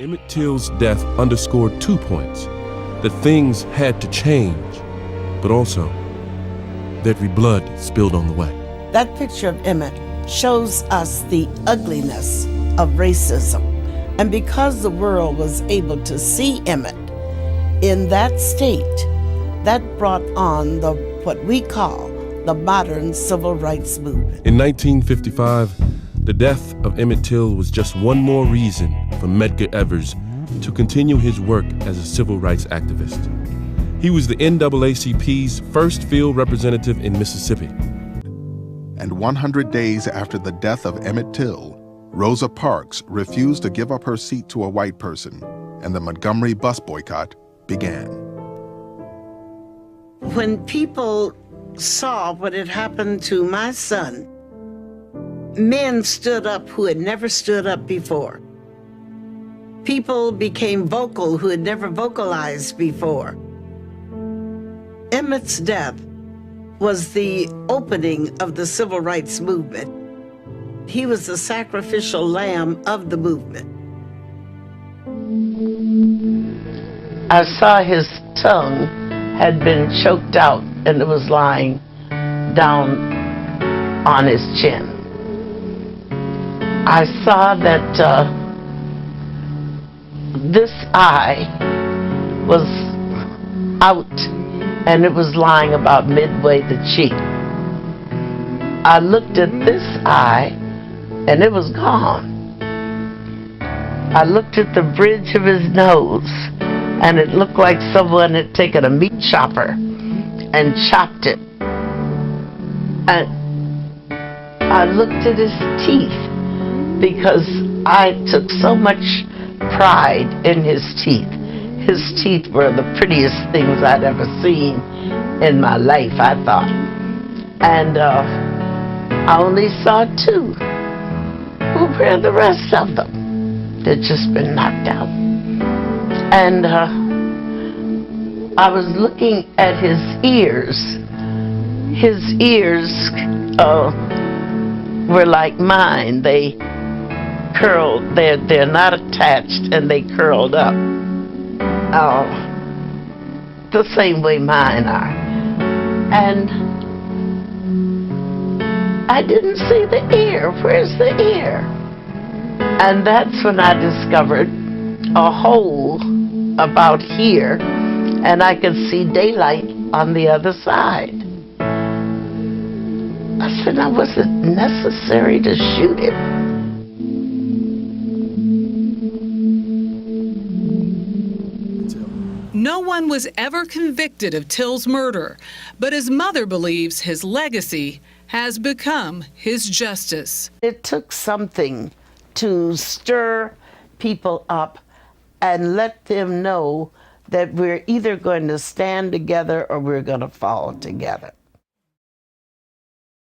Emit Till's death underscored 2 points: that things had to change, but also there'd be blood spilled on the way. That picture of Emit shows us the ugliness of racism. And because the world was able to see Emit in that state, that brought on what we call the modern civil rights movement. In 1955, the death of Emit Till was just one more reason for Medgar Evers to continue his work as a civil rights activist. He was the NAACP's first field representative in Mississippi. And 100 days after the death of Emit Till, Rosa Parks refused to give up her seat to a white person, and the Montgomery bus boycott began. When people saw what had happened to my son, men stood up who had never stood up before. People became vocal who had never vocalized before. Emit's death was the opening of the civil rights movement. He was the sacrificial lamb of the movement. I saw his tongue had been choked out and it was lying down on his chin. I saw that this eye was out and it was lying about midway the cheek. I looked at this eye and it was gone. I looked at the bridge of his nose and it looked like someone had taken a meat chopper and chopped it. And I looked at his teeth because I took so much pride in his teeth. His teeth were the prettiest things I'd ever seen in my life, I thought. And I only saw 2. Where are the rest of them? They'd just been knocked out. And I was looking at his ears. His ears were like mine. They curled, they're not attached and they curled up. The same way mine are. And I didn't see the ear. Where's the ear? And that's when I discovered a hole about here, and I could see daylight on the other side. I said, now, was it necessary to shoot it? No one was ever convicted of Till's murder, but his mother believes his legacy has become his justice. It took something to stir people up and let them know that we're either going to stand together or we're going to fall together.